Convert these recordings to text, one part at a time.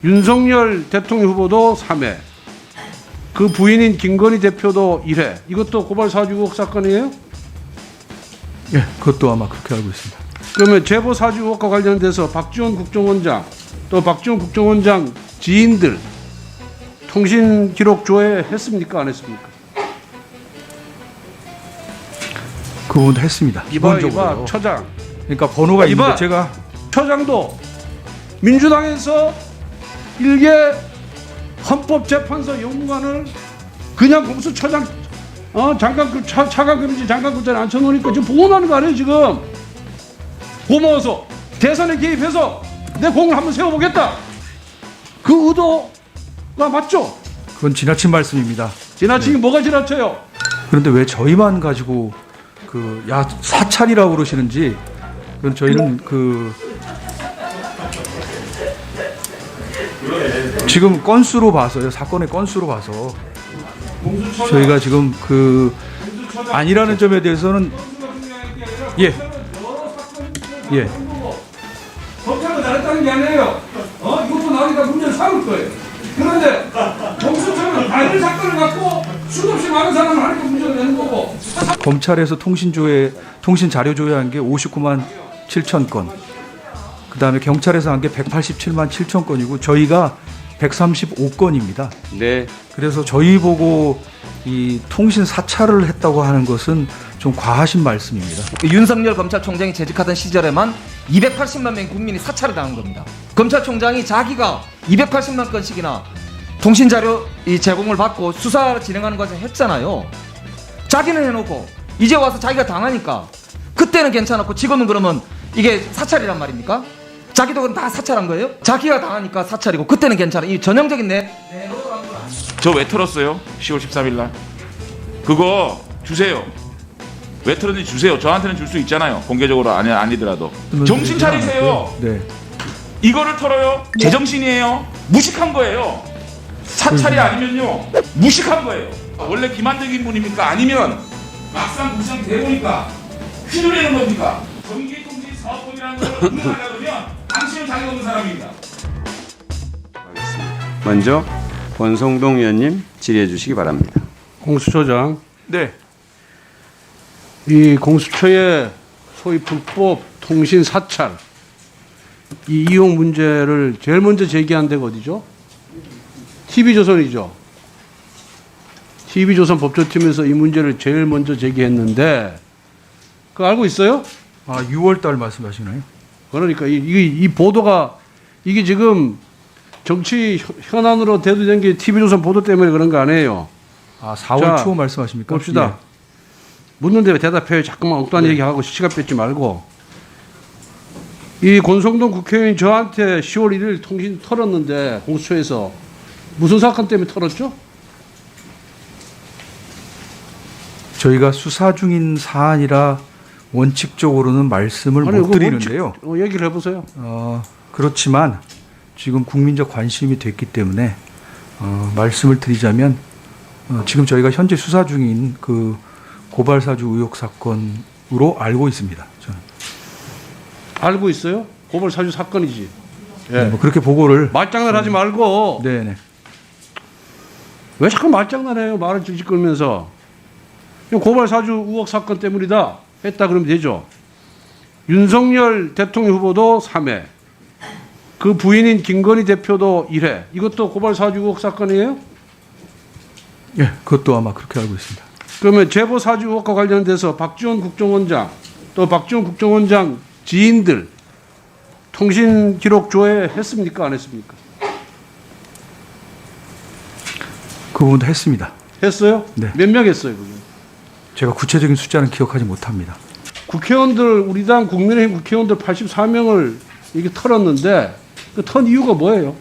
윤석열 대통령 후보도 3회, 그 부인인 김건희 대표도 1회. 이것도 고발 사주 의혹 사건이에요? 예, 그것도 아마 그렇게 알고 있습니다. 그러면 제보 사주 의혹과 관련돼서 박지원 국정원장, 또 박지원 국정원장 지인들 통신 기록 조회했습니까? 안 했습니까? 그 부분도 했습니다. 이봐 기본적으로. 처장. 그러니까 번호가 이봐. 있는데 제가 처장도 민주당에서 일개 헌법재판소 연구관을 그냥 공수처장 장관 차관급인지 장관급자에 앉혀놓으니까 지금 보호하는 거 아니에요 지금. 고마워서 대선에 개입해서 내 공을 한번 세워보겠다. 그 의도가 맞죠? 그건 지나친 말씀입니다. 지나치게 뭐가 지나쳐요? 그런데 왜 저희만 가지고 그 사찰이라고 그러시는지, 그건 저희는 지금 건수로 봐서요, 사건의 건수로 봐서 저희가 지금 아니라는 점에 대해서는 예. 법사가 잘했다는 게 아니에요. 이것도 나오니까 문제를 삼을 거예요. 그런데 공수처는 다른 사건을 갖고 수없이 많은 사람을 하니까 문제가 되는 거고. 검찰에서 통신 자료 조회한 게 59만 7천 건, 그 다음에 경찰에서 한 게 187만 7천 건이고 저희가 135건입니다. 네. 그래서 저희 보고 이 통신 사찰을 했다고 하는 것은 좀 과하신 말씀입니다. 윤석열 검찰총장이 재직하던 시절에만 280만 명의 국민이 사찰을 당한 겁니다. 검찰총장이 자기가 280만 건씩이나 통신자료 제공을 받고 수사를 진행하는 과정 했잖아요. 자기는 해놓고 이제 와서 자기가 당하니까 그때는 괜찮았고 지금은 그러면 이게 사찰이란 말입니까? 자기도 그럼 다 사찰한 거예요? 자기가 당하니까 사찰이고 그때는 괜찮아. 이 전형적인 저 왜 털었어요? 10월 13일 날. 그거 주세요. 왜 털었는지 주세요. 저한테는 줄 수 있잖아요. 공개적으로 아니더라도. 정신 차리세요. 네. 이거를 털어요? 제정신이에요? 무식한 거예요. 사찰이 아니면요. 무식한 거예요. 원래 기만적인 분입니까? 아니면 막상 무상 대보니까 휘둘리는 겁니까? 전기통신 사업법이라는 걸 운영하려면 당신은 자격 없는 사람입니다. 먼저 권성동 의원님 질의해 주시기 바랍니다. 공수처장, 네. 이 공수처의 소위 불법 통신 사찰 이 이용 문제를 제일 먼저 제기한 데가 어디죠? TV조선이죠. TV조선 법조팀에서 이 문제를 제일 먼저 제기했는데 그거 알고 있어요? 6월 달 말씀하시나요? 그러니까 이 보도가 이게 지금 정치 현안으로 대두된 게 TV조선 보도 때문에 그런 거 아니에요. 4월 자, 초 말씀하십니까? 봅시다. 묻는데 대답해요. 자꾸만 엉뚱한 얘기하고 시간 뺏지 말고. 이 권성동 국회의원이 저한테 10월 1일 통신 털었는데 공수처에서 무슨 사건 때문에 털었죠? 저희가 수사 중인 사안이라 원칙적으로는 말씀을 못 그거 드리는데요. 얘기를 해보세요. 그렇지만 지금 국민적 관심이 됐기 때문에 말씀을 드리자면 지금 저희가 현재 수사 중인 그 고발사주 의혹 사건으로 알고 있습니다. 저는. 알고 있어요? 고발 사주 사건이지. 예. 뭐 그렇게 보고를. 말장난하지 말고. 네네. 왜 자꾸 말장난해요? 말을 질질 끌면서. 고발 사주 의혹 사건 때문이다 했다 그러면 되죠. 윤석열 대통령 후보도 3회, 그 부인인 김건희 대표도 1회. 이것도 고발 사주 의혹 사건이에요? 예, 그것도 아마 그렇게 알고 있습니다. 그러면 제보 사주 의혹과 관련돼서 박지원 국정원장, 또 박지원 국정원장 지인들 통신 기록 조회했습니까? 안 했습니까? 그 부분도 했습니다. 했어요? 네. 몇 명 했어요, 그게? 제가 구체적인 숫자는 기억하지 못합니다. 국회의원들, 우리 당 국민의힘 국회의원들 84명을 이게 털었는데 그 턴 이유가 뭐예요?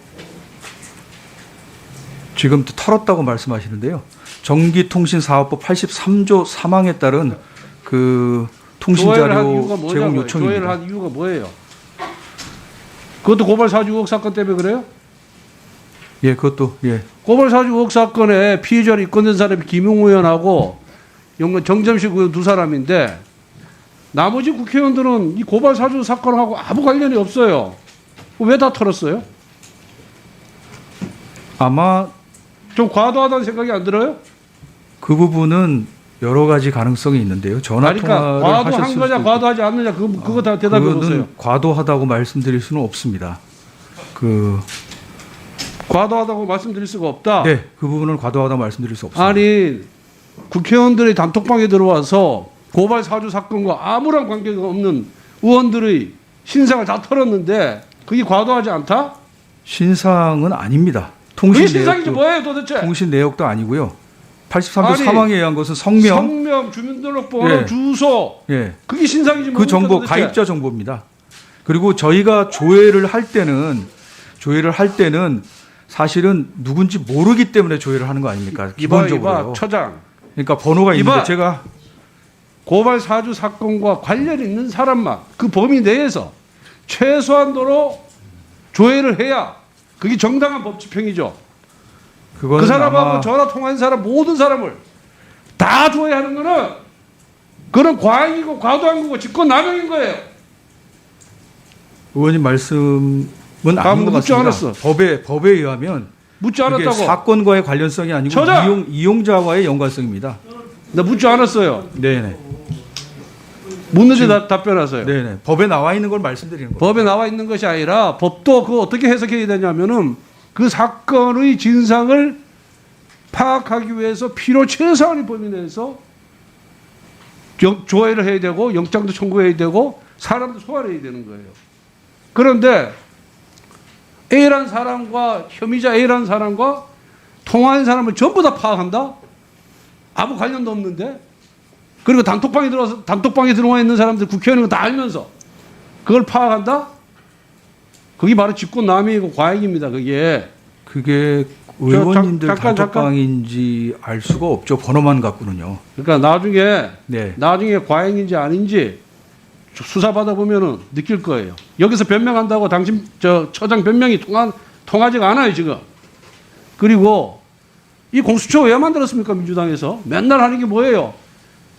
지금 털었다고 말씀하시는데요. 전기통신사업법 83조 3항에 따른 그 통신자료 제공 요청입니다. 조회를 한 이유가 뭐예요? 그것도 고발사주 의혹 사건 때문에 그래요? 예, 그것도 예. 고발사주 의혹 사건에 피해자로 입건된 사람이 김용우 의원하고 정점식 의원 두 사람인데 나머지 국회의원들은 이 고발사주 사건하고 아무 관련이 없어요. 왜 다 털었어요? 아마 좀 과도하다는 생각이 안 들어요? 그 부분은 여러 가지 가능성이 있는데요. 전화 그러니까 통화를 과도한 하셨을 거냐 수도 과도하지 않느냐 그거 다 대답해 그거는 보세요. 과도하다고 말씀드릴 수는 없습니다. 과도하다고 말씀드릴 수가 없다. 네, 그 부분은 과도하다고 말씀드릴 수 없습니다. 아니 국회의원들이 단톡방에 들어와서 고발 사주 사건과 아무런 관계가 없는 의원들의 신상을 다 털었는데 그게 과도하지 않다? 신상은 아닙니다. 그게 신상이지 뭐예요 도대체? 통신 내역도 아니고요. 83조 아니, 사망에 의한 것은 성명, 성명, 주민등록번호, 예. 주소 예, 그게 신상이지 그 뭡니까, 정보 도대체? 가입자 정보입니다. 그리고 저희가 조회를 할 때는 사실은 누군지 모르기 때문에 조회를 하는 거 아닙니까? 기본적으로. 이봐 처장 그러니까 번호가 이봐. 있는데 제가 고발 사주 사건과 관련 있는 사람만 그 범위 내에서 최소한도로 조회를 해야 그게 정당한 법 집행이죠. 그거는 그 사람하고 아마 전화 통화한 사람 모든 사람을 다 조회하는 거는 그런 과잉이고 과도한 거고 직권남용인 거예요. 의원님 말씀은 아닌 것 묻지 같습니다. 않았어. 법에 의하면 묻지 그게 않았다고. 사건과의 관련성이 아니고 처장! 이용자와의 연관성입니다. 나 묻지 않았어요. 네네. 묻는데 답변하세요. 네네. 법에 나와 있는 걸 말씀드리는 거예요. 법에 나와 있는 것이 아니라 법도 그거 어떻게 해석해야 되냐면은 그 사건의 진상을 파악하기 위해서 필요 최소한의 범위 내에서 조회를 해야 되고 영장도 청구해야 되고 사람도 소환해야 되는 거예요. 그런데 A라는 사람과 혐의자 A라는 사람과 통화한 사람을 전부 다 파악한다? 아무 관련도 없는데? 그리고 단톡방에 들어와 있는 사람들 국회의원은 다 알면서 그걸 파악한다? 그게 바로 직권남용이고 과잉입니다. 그게 의원님들 잠깐. 단톡방인지 알 수가 없죠. 번호만 갖고는요. 그러니까 나중에 네. 과잉인지 아닌지 수사 받아 보면은 느낄 거예요. 여기서 변명한다고 당신 처장 변명이 통하지가 않아요 지금. 그리고 이 공수처 왜 만들었습니까 민주당에서? 맨날 하는 게 뭐예요?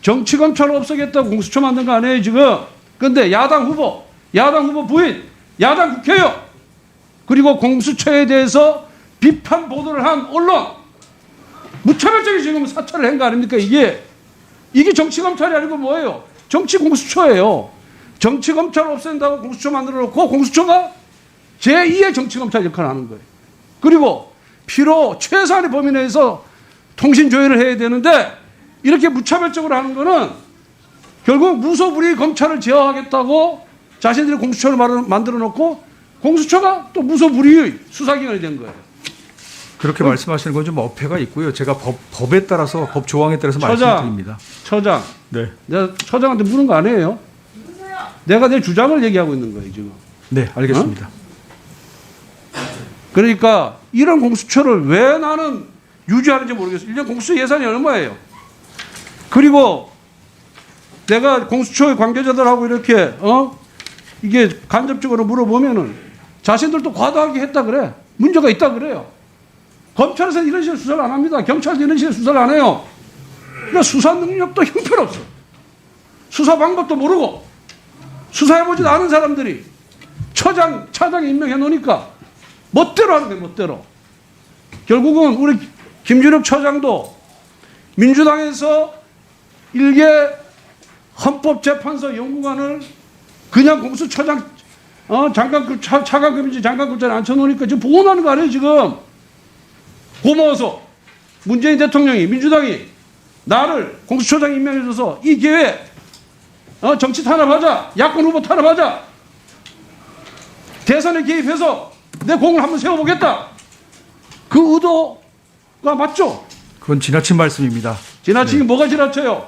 정치 검찰을 없애겠다고 공수처 만든 거 아니에요 지금? 근데 야당 후보 부인, 야당 국회의원, 그리고 공수처에 대해서 비판 보도를 한 언론, 무차별적인 지금 사찰을 한 거 아닙니까 이게 정치 검찰이 아니고 뭐예요? 정치 공수처예요. 정치 검찰을 없앤다고 공수처 만들어 놓고 공수처가 제2의 정치 검찰 역할을 하는 거예요. 그리고 필요 최소한의 범위 내에서 통신 조회를 해야 되는데 이렇게 무차별적으로 하는 거는 결국 무소불위 검찰을 제어하겠다고 자신들이 공수처를 만들어 놓고 공수처가 또 무소불위의 수사기관이 된 거예요. 그렇게 말씀하시는 건 좀 어폐가 있고요. 제가 법에 따라서 법 조항에 따라서 처장. 말씀드립니다. 처장, 네. 내가 처장한테 물은 거 아니에요? 내가 내 주장을 얘기하고 있는 거예요 지금. 네, 알겠습니다. 그러니까 이런 공수처를 왜 나는 유지하는지 모르겠어요. 1년 공수처 예산이 얼마예요? 그리고 내가 공수처의 관계자들하고 이렇게 이게 간접적으로 물어보면은 자신들도 과도하게 했다 그래. 문제가 있다 그래요. 검찰에서는 이런 식으로 수사를 안 합니다. 경찰도 이런 식으로 수사를 안 해요. 그러니까 수사 능력도 형편없어. 수사 방법도 모르고 수사해보지도 않은 사람들이 차장 임명해 놓으니까 멋대로 하는 거예요. 멋대로. 결국은 우리 김준혁 처장도 민주당에서 일개 헌법재판소 연구관을 그냥 공수처장 차관급인지 장관급자를 앉혀놓으니까 지금 보호하는 거 아니에요 지금. 고마워서 문재인 대통령이 민주당이 나를 공수처장 임명해줘서 이 기회에 정치 탄압하자, 야권 후보 탄압하자, 대선에 개입해서 내 공을 한번 세워보겠다. 그 의도가 맞죠? 그건 지나친 말씀입니다. 지나치게 뭐가 지나쳐요?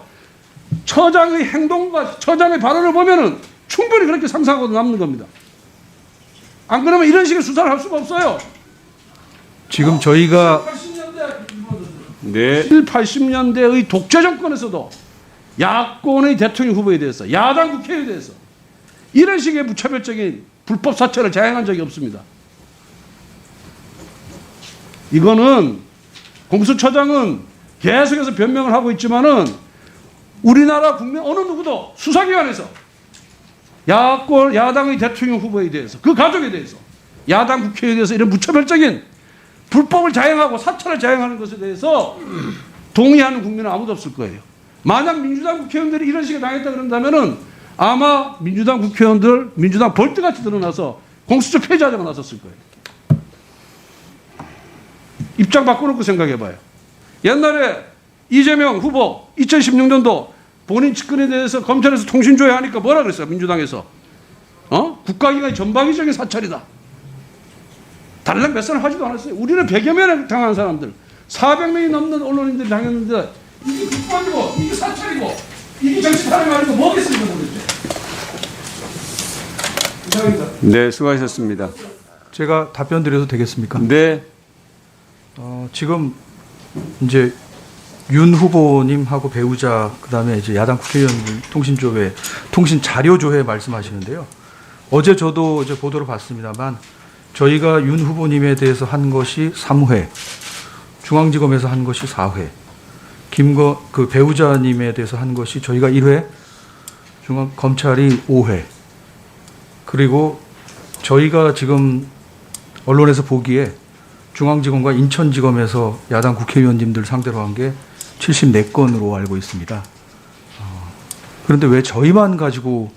처장의 행동과 처장의 발언을 보면은 충분히 그렇게 상상하고 남는 겁니다. 안 그러면 이런 식의 수사를 할 수가 없어요. 지금 저희가 80년대의 독재 정권에서도 야권의 대통령 후보에 대해서 야당 국회의원에 대해서 이런 식의 무차별적인 불법 사찰을 자행한 적이 없습니다. 이거는 공수처장은 계속해서 변명을 하고 있지만은 우리나라 국민 어느 누구도 수사기관에서 야당의 대통령 후보에 대해서 그 가족에 대해서 야당 국회에 대해서 이런 무차별적인 불법을 자행하고 사찰을 자행하는 것에 대해서 동의하는 국민은 아무도 없을 거예요. 만약 민주당 국회의원들이 이런 식으로 당했다 그런다면은 아마 민주당 국회의원들, 민주당 벌떼같이 드러나서 공수처 폐지하자고 나섰을 거예요. 입장 바꿔놓고 생각해봐요. 옛날에 이재명 후보 2016년도 본인 측근에 대해서 검찰에서 통신조회하니까 뭐라 그랬어요? 민주당에서. 국가기관의 전방위적인 사찰이다. 달랑 몇 사람 하지도 않았어요. 우리는 100여 명을 당한 사람들, 400명이 넘는 언론인들이 당했는데 이게 국가기고 이게 사찰이고 이게 정치 탄압이 아니고 뭐겠습니까 도대체. 이상입니다. 네, 수고하셨습니다. 제가 답변 드려도 되겠습니까? 네, 지금 이제 윤 후보님하고 배우자 그다음에 이제 야당 국회의원들 통신조회, 통신 자료조회 말씀하시는데요. 어제 저도 이제 보도를 봤습니다만 저희가 윤 후보님에 대해서 한 것이 3회, 중앙지검에서 한 것이 4회, 그 배우자님에 대해서 한 것이 저희가 1회, 검찰이 5회, 그리고 저희가 지금 언론에서 보기에 중앙지검과 인천지검에서 야당 국회의원님들 상대로 한 게 74건으로 알고 있습니다. 그런데 왜 저희만 가지고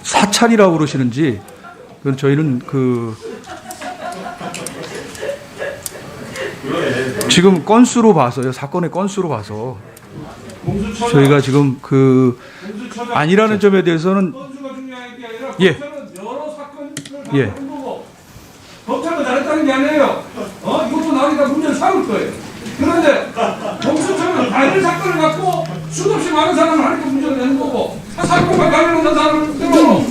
사찰이라고 그러시는지, 그건 저희는 지금 건수로 봐서요, 사건의 건수로 봐서 저희가 지금 아니라는 점에 대해서는 건수가 중요한 게 아니라 예. 검찰은 여러 사건을 예. 한 거고 검찰도 잘했다는 게 아니에요. 이것도 나중에 문제를 삼을 거예요. 그런데 공수처는 다른 사건을 갖고 수없이 많은 사람을 하니까 문제를 내는 거고 사건과 관련 없는 사람을 들어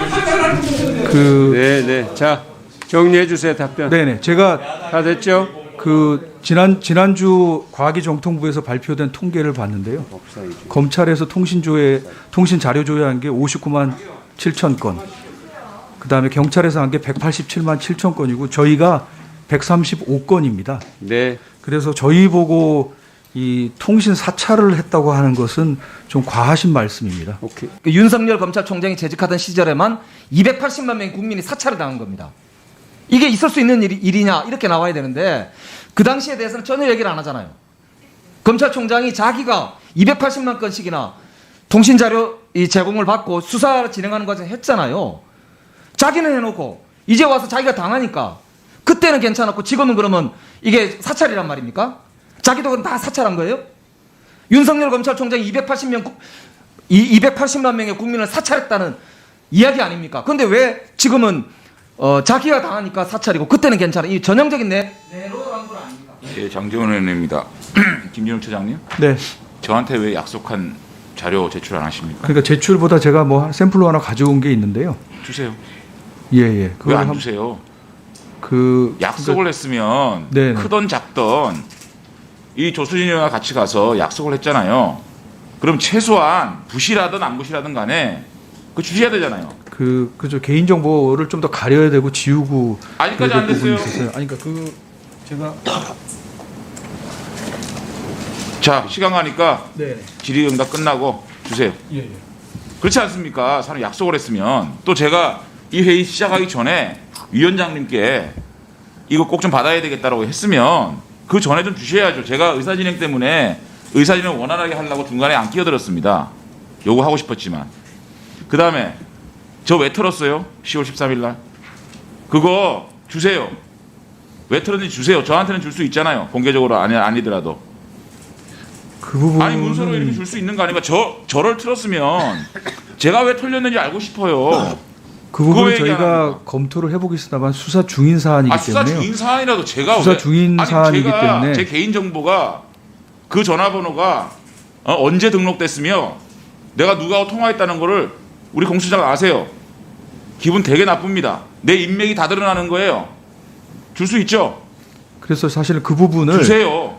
사찰을 하는 문제는 돼요. 네, 네. 자, 정리해 주세요. 답변. 네네, 제가 다 됐죠? 지난주 과기정통부에서 발표된 통계를 봤는데요. 검찰에서 통신 자료 조회한 게 59만 7천 건. 그다음에 경찰에서 한 게 187만 7천 건이고 저희가 135건입니다. 네, 그래서 저희 보고 이 통신 사찰을 했다고 하는 것은 좀 과하신 말씀입니다. 오케이. 윤석열 검찰총장이 재직하던 시절에만 280만 명의 국민이 사찰을 당한 겁니다. 이게 있을 수 있는 일이냐 이렇게 나와야 되는데 그 당시에 대해서는 전혀 얘기를 안 하잖아요. 검찰총장이 자기가 280만 건씩이나 통신자료 제공을 받고 수사를 진행하는 과정에 했잖아요. 자기는 해놓고 이제 와서 자기가 당하니까 그때는 괜찮았고 지금은 그러면 이게 사찰이란 말입니까? 자기도 그럼 다 사찰한 거예요? 윤석열 검찰총장이 280만 명의 국민을 사찰했다는 이야기 아닙니까? 그런데 왜 지금은 자기가 당하니까 사찰이고 그때는 괜찮아. 이 전형적인 내로란 건 아닙니까? 예, 장재원 의원입니다. 김진욱 처장님, 네. 저한테 왜 약속한 자료 제출 안 하십니까? 그러니까 제출보다 제가 뭐 샘플로 하나 가져온 게 있는데요. 주세요. 예. 왜 안 주세요? 약속을 했으면 네네. 크던 작던 이 조수진 의원과 같이 가서 약속을 했잖아요. 그럼 최소한 부실하든 안 부실하든 간에 그 주셔야 되잖아요. 그죠, 개인 정보를 좀 더 가려야 되고 지우고 아직까지 안 됐어요. 아니 그러니까 제가 자, 시간 가니까 네. 질의응답 끝나고 주세요. 예. 그렇지 않습니까? 사람 약속을 했으면. 또 제가 이 회의 시작하기 전에 위원장님께 이거 꼭 좀 받아야 되겠다라고 했으면 그 전에 좀 주셔야죠. 제가 의사진행 때문에 의사진행 원활하게 하려고 중간에 안 끼어들었습니다. 요구하고 싶었지만. 그 다음에 저 왜 털었어요? 10월 13일 날. 그거 주세요. 왜 털었는지 주세요. 저한테는 줄 수 있잖아요. 공개적으로 아니더라도. 그 부분은 아니 문서로 이렇게 줄 수 있는 거 아닙니까? 저를 틀었으면 제가 왜 털렸는지 알고 싶어요. 그 부분은 그거 얘기 안 저희가 합니까? 검토를 해보겠습니다만 수사 중인 사안이기 수사 때문에요. 중인 사안이라도 제가 수사 왜- 중인 아니, 사안이기 제가 때문에. 제 개인 정보가 그 전화번호가 언제 등록됐으며 내가 누구하고 통화했다는 거를 우리 공수처장 아세요. 기분 되게 나쁩니다. 내 인맥이 다 드러나는 거예요. 줄 수 있죠? 그래서 사실 그 부분을 주세요.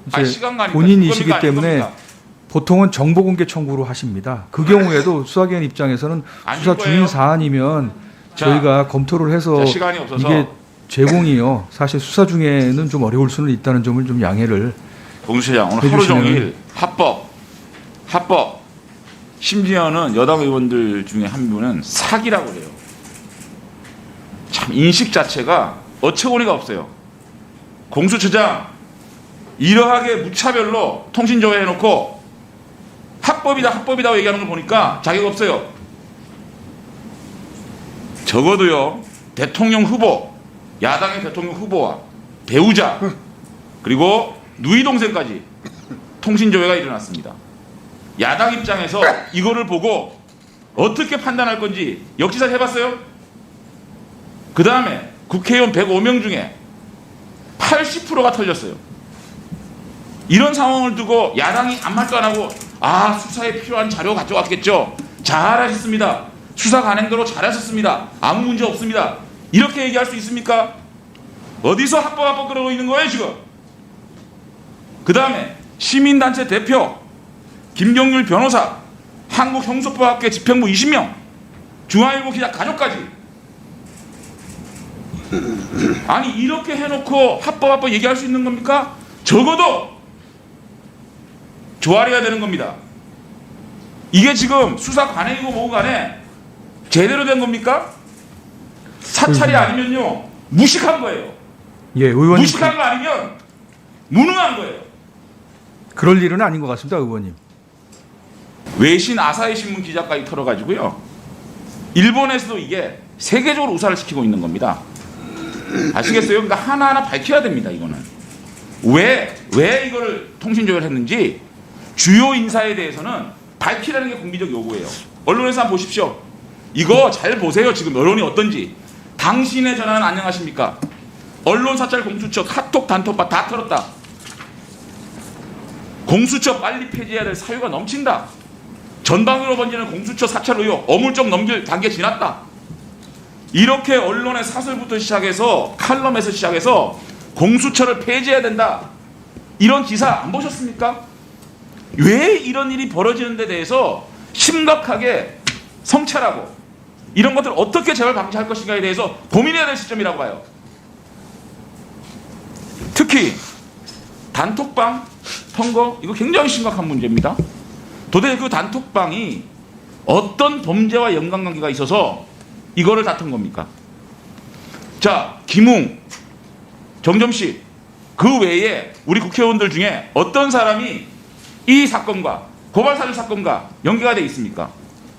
이제 시간 가니까 본인이시기 그겁니까? 때문에 아닐 겁니까? 보통은 정보공개 청구로 하십니다. 그 경우에도 수사기관 입장에서는 아닐 수사 거예요. 중인 사안이면 자, 저희가 검토를 해서 자, 시간이 없어서. 이게 제공이요. 사실 수사 중에는 좀 어려울 수는 있다는 점을 좀 양해를. 공수처장 오늘 하루 해주시면은- 종일 합법 심지어는 여당 의원들 중에 한 분은 사기라고 해요. 참 인식 자체가 어처구니가 없어요. 공수처장 이러하게 무차별로 통신조회 해놓고 합법이다 얘기하는 걸 보니까 자격 없어요. 적어도요, 대통령 후보, 야당의 대통령 후보와 배우자 그리고 누이 동생까지 통신조회가 일어났습니다. 야당 입장에서 이거를 보고 어떻게 판단할 건지 역지사 해봤어요? 그 다음에 국회의원 105명 중에 80%가 털렸어요. 이런 상황을 두고 야당이 아무 말도 안 하고 수사에 필요한 자료 가져왔겠죠. 잘하셨습니다. 수사 관행대로 잘하셨습니다. 아무 문제 없습니다. 이렇게 얘기할 수 있습니까? 어디서 합법 그러고 있는 거예요 지금? 그 다음에 시민단체 대표 김경률 변호사, 한국형사법학회 집행부 20명, 중앙일보 기자 가족까지. 아니 이렇게 해놓고 합법 얘기할 수 있는 겁니까? 적어도 조아려야 되는 겁니다. 이게 지금 수사 관행이고 뭐고 간에 제대로 된 겁니까? 사찰이 아니면요 무식한 거예요. 예, 의원님. 무식한 거 아니면 무능한 거예요. 그럴 일은 아닌 것 같습니다, 의원님. 외신 아사히 신문 기자까지 털어가지고요. 일본에서도 이게 세계적으로 우사를 시키고 있는 겁니다. 아시겠어요? 그러니까 하나하나 밝혀야 됩니다. 이거는 왜 이거를 통신조회를 했는지 주요 인사에 대해서는 밝히라는 게 국민적 요구예요. 언론에서 한번 보십시오. 이거 잘 보세요. 지금 여론이 어떤지. 당신의 전화는 안녕하십니까? 언론 사찰 공수처 카톡 단톡방 다 털었다. 공수처 빨리 폐지해야 될 사유가 넘친다. 전방위로 번지는 공수처 사찰 의혹 어물쩍 넘길 단계 지났다. 이렇게 언론의 사설부터 시작해서 칼럼에서 시작해서 공수처를 폐지해야 된다. 이런 기사 안 보셨습니까? 왜 이런 일이 벌어지는 데 대해서 심각하게 성찰하고 이런 것들을 어떻게 재발 방지할 것인가에 대해서 고민해야 될 시점이라고 봐요. 특히 단톡방 선거 이거 굉장히 심각한 문제입니다. 도대체 그 단톡방이 어떤 범죄와 연관관계가 있어서 이거를 다툰 겁니까? 자, 김웅, 정점식 그 외에 우리 국회의원들 중에 어떤 사람이 이 사건과 고발사주 사건과 연계가 돼 있습니까?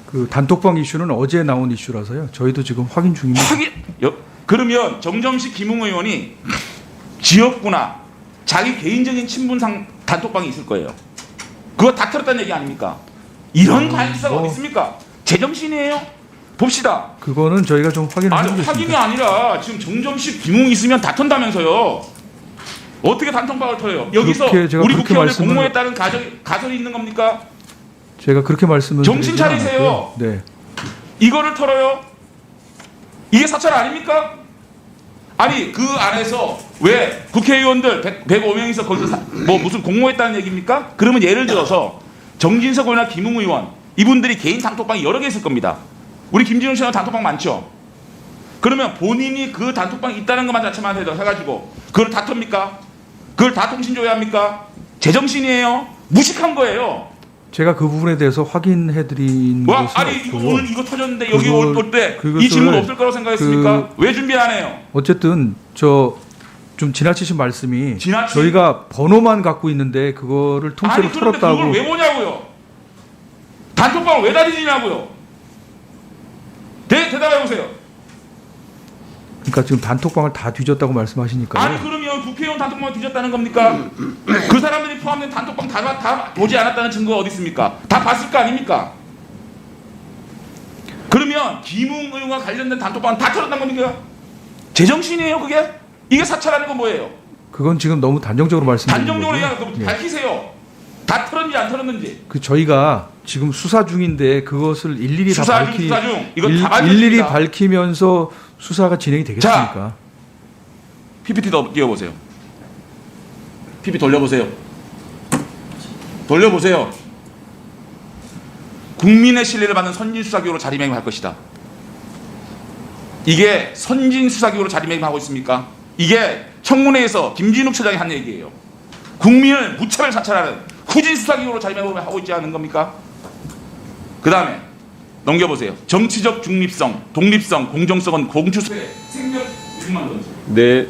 그 단톡방 이슈는 어제 나온 이슈라서요. 저희도 지금 확인 중입니다. 그러면 정점식 김웅 의원이 지역구나 자기 개인적인 친분상 단톡방이 있을 거예요. 그거 다 털었다는 얘기 아닙니까? 이런 관계사가 어디 있습니까? 제정신이에요? 봅시다. 그거는 저희가 좀 확인을 아니 해보겠습니다. 확인이 아니라 지금 정점식 김웅 있으면 다 턴다면서요. 어떻게 단톡방을 털어요? 여기서 우리 국회의원을 공모했다는 가설이 있는 겁니까? 제가 그렇게 말씀을 정신 드리진 차리세요. 않았고요. 네. 이거를 털어요? 이게 사찰 아닙니까? 아니 그 안에서 왜 국회의원들 105명이서 거기서 뭐 무슨 공모했다는 얘기입니까? 그러면 예를 들어서 정진석 의원이나 김웅 의원 이분들이 개인 단톡방이 여러 개 있을 겁니다. 우리 김진웅 씨는 단톡방 많죠? 그러면 본인이 그 단톡방이 있다는 것만 자체만 해가지고 그걸 다 텁니까? 그걸 다 통신조회합니까? 제정신이에요? 무식한 거예요. 제가 그 부분에 대해서 확인해드린 것은 아니 이거 없고요. 오늘 이거 터졌는데 여기 올 때 이 질문 없을 거라고 생각했습니까? 왜 준비 안 해요? 어쨌든 저 좀 지나치신 말씀이 지나친- 저희가 번호만 갖고 있는데 그거를 통째로 아니 그런데 털었다고. 그걸 왜 보냐고요? 단톡방을 왜 다 뒤지냐고요? 대답해보세요. 그러니까 지금 단톡방을 다 뒤졌다고 말씀하시니까요. 아니 그러면 국회의원 단톡방을 뒤졌다는 겁니까? 그 사람들이 포함된 단톡방 다 보지 않았다는 증거가 어디 있습니까? 다 봤을 거 아닙니까? 그러면 김웅 의원과 관련된 단톡방은 다 털었다는 겁니까? 제정신이에요 그게? 이게 사찰하는 건 뭐예요? 그건 지금 너무 단정적으로 말씀드리는 단정적으로 거고요. 얘기하고 예. 밝히세요. 다 털었는지 안 털었는지. 그 저희가 지금 수사 중인데 그것을 일일이 수사 다 중, 밝히 수사 중. 이거 다 밝혀집니다. 일일이 밝히면서 수사가 진행이 되겠습니까? PPT 띄워보세요. PPT 돌려보세요. 돌려보세요. 국민의 신뢰를 받는 선진수사기구로 자리매김할 것이다. 이게 선진수사기구로 자리매김하고 있습니까? 이게 청문회에서 김진욱 처장이 한 얘기예요. 국민을 무차별 사찰하는 후진수사기구로 자리매김하고 있지 않은 겁니까? 그 다음에 넘겨보세요. 정치적 중립성, 독립성, 공정성은 공수처의 생명 중만 던져. 네,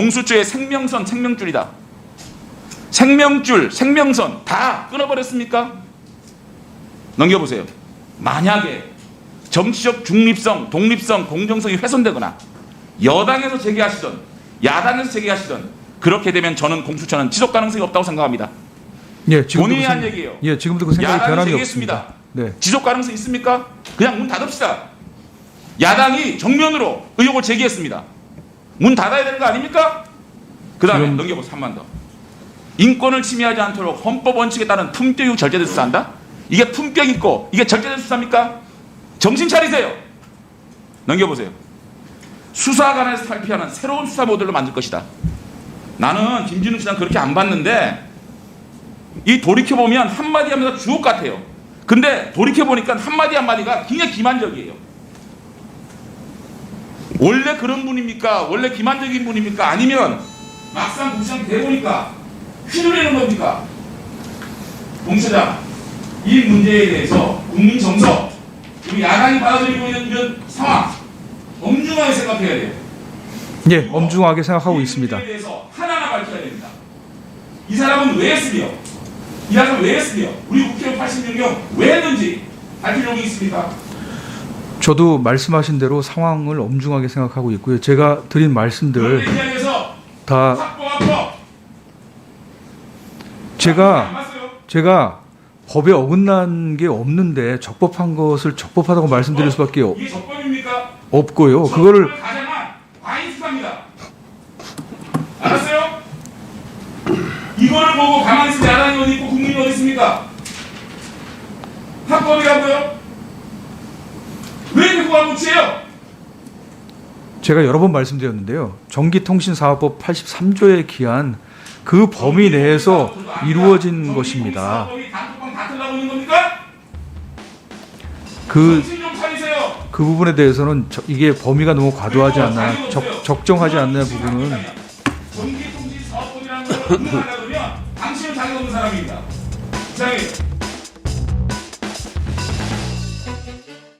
공수처의 생명선, 생명줄이다. 생명줄, 생명선 다 끊어버렸습니까? 넘겨보세요. 만약에 정치적 중립성, 독립성, 공정성이 훼손되거나 여당에서 제기하시던 야당에서 제기하시던 그렇게 되면 저는 공수처는 지속 가능성이 없다고 생각합니다. 예, 지금도 본인이 그 한 생- 얘기예요. 예, 지금도 그 생각이 야당이 변함이 제기했습니다. 없습니다. 네. 지속 가능성 있습니까? 그냥 문 닫읍시다. 야당이 정면으로 의혹을 제기했습니다. 문 닫아야 되는 거 아닙니까? 그 다음에 지금- 넘겨보세요. 한 번 더. 인권을 침해하지 않도록 헌법 원칙에 따른 품격이고 절제된 수사한다? 이게 품격 있고 이게 절제된 수사입니까? 정신 차리세요. 넘겨보세요. 수사관에서 탈피하는 새로운 수사 모델로 만들 것이다. 나는 김진욱 씨랑 그렇게 안 봤는데 이 돌이켜보면 한마디 하면서 주옥 같아요. 근데 돌이켜보니까 한마디 한마디가 굉장히 기만적이에요. 원래 그런 분입니까? 원래 기만적인 분입니까? 아니면 막상 국상 대보니까 휘둘리는 겁니까? 공수장, 이 문제에 대해서 국민 정서, 우리 야당이 받아들이고 있는 이런 상황 엄중하게 생각해야 돼요. 예, 엄중하게 생각하고 있습니다. 이 문제에 대해서 하나하나 밝혀야 됩니다. 이 사람은 왜 했으며 이 사람은 왜 했으며 우리 국회의원 86명 왜 했는지 밝힐 용이 있습니까? 저도 말씀하신 대로 상황을 엄중하게 생각하고 있고요. 제가 드린 말씀들 그런데 이 자리에서 다 확보하고 제가 법에 어긋난 게 없는데 적법한 것을 적법하다고 말씀드릴 수밖에 이게 적법입니까? 없고요. 그거를 적법을 가장한 과잉수사입니다. 알았어요? 이거를 보고 가만히 있으면 야당이 어디 있고 국민이 어디 있습니까? 합법이라고요? 왜 이렇게 고안무치해요? 제가 여러 번 말씀드렸는데요. 전기통신사업법 83조에 기한 그 범위 내에서 이루어진 것입니다. 단톡방 다 틀라고 있는 겁니까? 그 정신 좀 차리세요. 그 부분에 대해서는 이게 범위가 너무 과도하지 않나, 적정하지 않는 부분은 전기통신사업법이라는 걸 운영하려면 당신은 자격 없는 사람입니다. 이상해요.